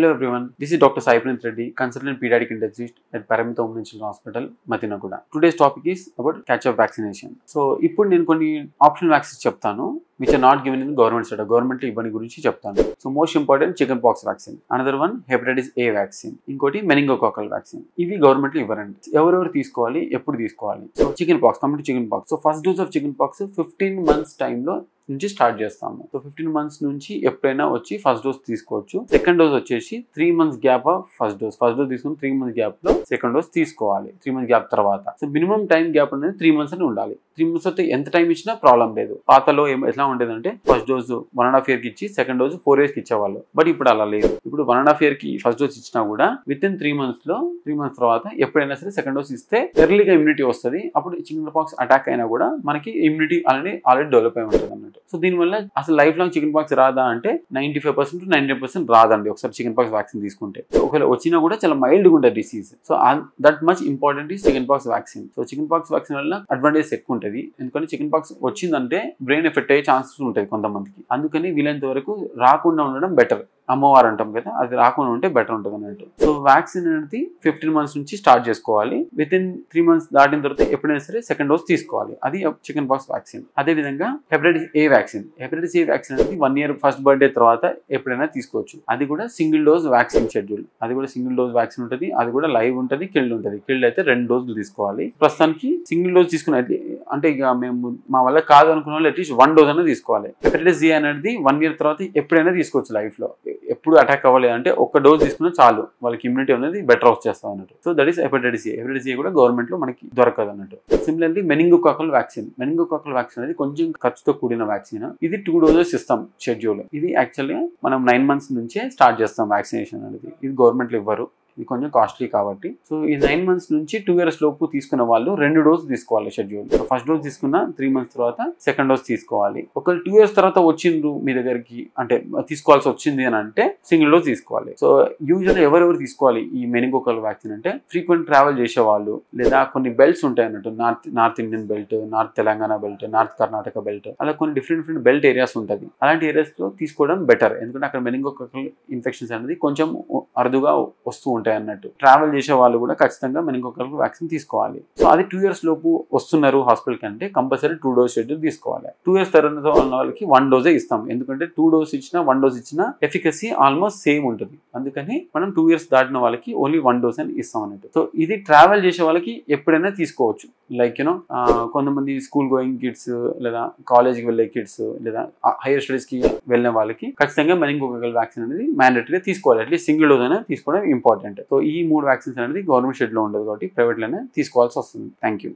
Hello everyone, this is Dr. Sai Prince Reddy, consultant pediatric intensivist at Paramita Women Children's Hospital, Mathinakuda. Today's topic is about catch-up vaccination. So, ఇప్పుడు నేను కొన్ని optional vaccines చెప్తాను which are not given in the government sector. Government ఇవ్వని గురించి చెప్తాను. So, most important chicken pox vaccine. Another one hepatitis A vaccine. ఇంకోటి meningococcal vaccine. ఇవి government ఇవ్వరండి. ఎవరెవరు తీసుకోవాలి, ఎప్పుడు తీసుకోవాలి? So, chicken pox, coming to chicken pox. So, first dose of chicken pox 15 months టైంలో నుంచి స్టార్ట్ చేస్తాము. సో 15 months నుంచి ఎప్పుడైనా వచ్చి ఫస్ట్ డోస్ తీసుకోవచ్చు. సెకండ్ డోస్ వచ్చేసి 3 months gap of first dose తీసుకుని 3 months గ్యాప్ లో సెకండ్ డోస్ తీసుకోవాలి. 3 months గ్యాప్ తర్వాత సో మినిమం టైం గ్యాప్ అనేది 3 months అని ఉండాలి. 3 months అయితే ఎంత టైం ఇచ్చినా ప్రాబ్లం లేదు. పాతలో ఎట్లా ఉండేదంటే ఫస్ట్ డోస్ 1.5 year కి ఇచ్చి సెకండ్ డోస్ 4 years కి ఇచ్చేవాళ్ళు. బట్ ఇప్పుడు అలా లేదు. ఇప్పుడు 1.5 year కి ఫస్ట్ డోస్ ఇచ్చినా కూడా విత్ ఇన్ 3 months లో 3 months తర్వాత ఎప్పుడైనా సరే సెకండ్ డోస్ ఇస్తే ఎర్లీగా ఇమ్యూనిటీ వస్తుంది. అప్పుడు చికెన్ పాక్స్ అటాక్ అయినా కూడా మనకి ఇమ్యూనిటీ ఆల్రెడీ డెవలప్ అయి ఉంటుంది అన్నట్టు. సో దీనివల్ల అసలు లైఫ్ లాంగ్ చికెన్ పాక్స్ రాదా అంటే 95% to 99% రాదండి ఒకసారి చికెన్ పాక్స్ వ్యాక్సిన్ తీసుకుంటే. సో ఒకవేళ వచ్చినా కూడా చాలా మైల్డ్ గా ఉంటుంది disease. So that much important is chicken pox vaccine. So chicken pox vaccine వల్ల అడ్వాంటేజ్ ఎక్కువ ఉంటుంది. ఎందుకంటే చికెన్ పాక్స్ వచ్చిందంటే బ్రెయిన్ ఎఫెక్ట్ అయ్యే ఛాన్సెస్ ఉంటుంది కొంతమందికి. అందుకని వీలైనంత వరకు రాకుండా ఉండడం బెటర్. అమ్మవారు అంటాం కదా, అది రాకుండా ఉంటే బెటర్ ఉంటుంది అన్నట్టు. సో వ్యాక్సిన్ అనేది 15 months నుంచి స్టార్ట్ చేసుకోవాలి. విత్ ఇన్ 3 months దాటిన తర్వాత ఎప్పుడైనా సరే సెకండ్ డోస్ తీసుకోవాలి. అది చికెన్ పాక్స్ వ్యాక్సిన్. అదే విధంగా hepatitis A vaccine. Hepatitis A vaccine అనేది 1 year ఫస్ట్ బర్త్డే తర్వాత ఎప్పుడైనా తీసుకోవచ్చు. అది కూడా సింగిల్ డోస్ వ్యాక్సిన్ షెడ్యూల్. అది కూడా సింగిల్ డోస్ వ్యాక్సిన్ ఉంటుంది. అది కూడా లైవ్ ఉంటుంది, కిల్డ్ ఉంటుంది. కిల్డ్ అయితే 2 doses తీసుకోవాలి. ప్రస్తుతానికి సింగిల్ డోస్ తీసుకునే అంటే ఇక మేము మా వల్ల కాదు అనుకున్న వాళ్ళు అట్లీస్ట్ 1 dose అనేది తీసుకోవాలి. హెపటైటిస్ ఏ అనేది 1 year తర్వాత ఎప్పుడైనా తీసుకోవచ్చు లైఫ్ లో. ఎప్పుడు అటాక్ అవ్వలేదు అంటే ఒక్క డోస్ తీసుకున్నా చాలు, వాళ్ళకి ఇమ్యూనిటీ అనేది బెటర్ వచ్చేస్తాం అన్నట్టు. So that is hepatitis A. Hepatitis A కూడా గవర్నమెంట్ లో మనకి దొరకదు అన్నట్టు. Similarly meningococcal vaccine. Meningococcal vaccine అనేది కొంచెం ఖర్చుతో కూడిన వ్యాక్సిన్. ఇది 2 doses ఇస్తాం షెడ్యూల్. ఇది యాక్చువల్గా మనం 9 months నుంచే స్టార్ట్ చేస్తాం వ్యాక్సినేషన్ అనేది. ఇది గవర్నమెంట్ లో ఇవ్వరు, ఇది కొంచెం కాస్ట్లీ కాబట్టి. సో ఈ 9 months నుంచి 2 years లోపు తీసుకున్న వాళ్ళు 2 doses తీసుకోవాలి షెడ్యూల్. సో ఫస్ట్ డోస్ తీసుకున్న 3 months తర్వాత సెకండ్ డోస్ తీసుకోవాలి. ఒకవేళ 2 years తర్వాత వచ్చిండ్రు మీ దగ్గరికి అంటే తీసుకోవాల్సి వచ్చింది అని అంటే సింగిల్ డోస్ తీసుకోవాలి. సో యూజువల్ ఎవరెవరు తీసుకోవాలి ఈ మెనింగోకాకల్ వ్యాక్సిన్ అంటే ఫ్రీక్వెంట్ ట్రావెల్ చేసే వాళ్ళు, లేదా కొన్ని బెల్ట్స్ ఉంటాయి అన్నట్టు. North Indian belt, north Telangana belt, north Karnataka belt, అలా కొన్ని డిఫరెంట్ బెల్ట్ ఏరియాస్ ఉంటుంది. అలాంటి ఏరియాస్ లో తీసుకోవడం బెటర్. ఎందుకంటే అక్కడ మెనింగోకాకల్ ఇన్ఫెక్షన్స్ అనేది కొంచెం అరుదుగా వస్తూ ఉంటాయి అన్నట్టు. ట్రావెల్ చేసే వాళ్ళు కూడా ఖచ్చితంగా మెనింగోకాకల్ వ్యాక్సిన్ తీసుకోవాలి. సో అది 2 years లోపు వస్తున్నారు హాస్పిటల్ కి అంటే కంపల్సరీ 2 dose షెడ్యూల్ తీసుకోవాలి. 2 years తర్వాత ఉన్న వాళ్ళకి 1 dose ఇస్తాం. ఎందుకంటే 2 dose ఇచ్చినా 1 dose ఇచ్చినా ఎఫికసీ ఆల్మోస్ట్ సేమ్ ఉంటుంది. అందుకని మనం 2 years దాటిన వాళ్ళకి ఓన్లీ 1 dose అని ఇస్తాం అన్నట్టు. సో ఇది ట్రావెల్ చేసే వాళ్ళకి ఎప్పుడైనా తీసుకోవచ్చు. లైక్ కొంతమంది స్కూల్ గోయింగ్ కిడ్స్, లేదా కాలేజ్కి వెళ్ళే కిడ్స్, లేదా హైయర్ స్టడీస్ కి వెళ్ళిన వాళ్ళకి ఖచ్చితంగా మెనింగోకాకల్ వ్యాక్సిన్ అనేది మ్యాండేటరీగా తీసుకోవాలి. అట్లీస్ట్ సింగిల్ డోస్ అయినా తీసుకోవడం ఇంపార్టెంట్. సో ఈ 3 వ్యాక్సిన్స్ అనేది గవర్నమెంట్ షెడ్యూల్ లో ఉండదు కాబట్టి ప్రైవేట్ లోనే తీసుకోవాల్సి వస్తుంది. Thank you.